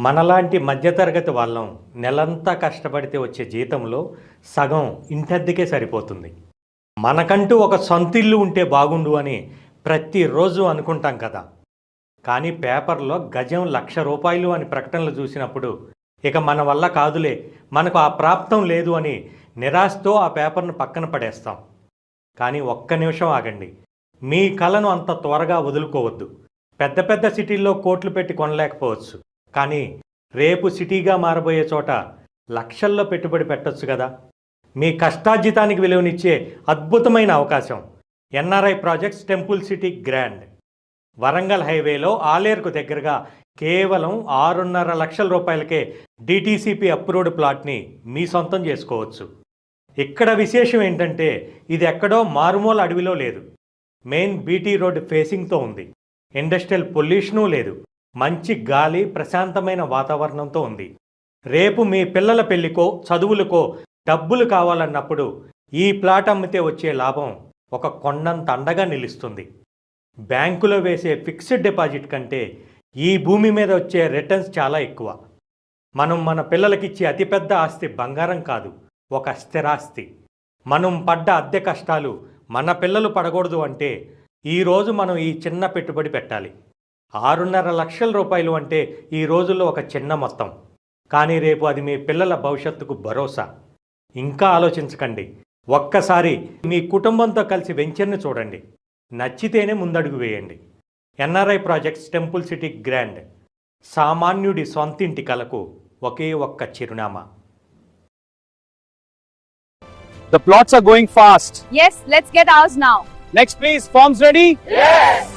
మనలాంటి మధ్యతరగతి వాళ్ళం నెలంతా కష్టపడితే వచ్చే జీతంలో సగం ఇంటద్దెకే సరిపోతుంది. మనకంటూ ఒక సొంతిల్లు ఉంటే బాగుండు అని ప్రతిరోజు అనుకుంటాం కదా. కానీ పేపర్లో గజం ₹1,00,000 అని ప్రకటనలు చూసినప్పుడు ఇక మన వల్ల కాదులే, మనకు ఆ ప్రాప్తం లేదు అని నిరాశతో ఆ పేపర్ను పక్కన పడేస్తాం. కానీ ఒక్క నిమిషం ఆగండి. మీ కలను అంత త్వరగా వదులుకోవద్దు. పెద్ద పెద్ద సిటీల్లో కోట్లు పెట్టి కొనలేకపోవచ్చు, కానీ రేపు సిటీగా మారబోయే చోట లక్షల్లో పెట్టుబడి పెట్టొచ్చు కదా. మీ కష్టార్జితానికి విలువనిచ్చే అద్భుతమైన అవకాశం NRI projects temple city grand. Warangal హైవేలో ఆలేరుకు దగ్గరగా కేవలం ₹6.5 లక్షలకే డిటిసిపి అప్రూవ్డ్ ప్లాట్ని మీ సొంతం చేసుకోవచ్చు. ఇక్కడ విశేషం ఏంటంటే ఇది ఎక్కడో మారుమూల అడవిలో లేదు. మెయిన్ బీటీ రోడ్ ఫేసింగ్తో ఉంది. ఇండస్ట్రియల్ పొల్యూషను లేదు. మంచి గాలి, ప్రశాంతమైన వాతావరణంతో ఉంది. రేపు మీ పిల్లల పెళ్లికో చదువులకో డబ్బులు కావాలన్నప్పుడు ఈ ప్లాట్ అమ్మితే వచ్చే లాభం ఒక కొండంత అండగా నిలుస్తుంది. బ్యాంకులో వేసే ఫిక్స్డ్ డిపాజిట్ కంటే ఈ భూమి మీద వచ్చే రిటర్న్స్ చాలా ఎక్కువ. మనం మన పిల్లలకిచ్చే అతిపెద్ద ఆస్తి బంగారం కాదు, ఒక స్థిరాస్తి. మనం పడ్డ అద్దె కష్టాలు మన పిల్లలు పడకూడదు అంటే ఈరోజు మనం ఈ చిన్న పెట్టుబడి పెట్టాలి. ₹6.5 లక్షల అంటే ఈ రోజుల్లో ఒక చిన్న మొత్తం, కానీ రేపు అది మీ పిల్లల భవిష్యత్తుకు భరోసా. ఇంకా ఆలోచించకండి. ఒక్కసారి మీ కుటుంబంతో కలిసి వెంచర్ని చూడండి. నచ్చితేనే ముందడుగు వేయండి. NRI projects temple city grand, సామాన్యుడి సొంతింటి కలకు ఒకే ఒక్క చిరునామా. The plots are going fast. Yes, let's get ours now. Next please, forms ready? Yes!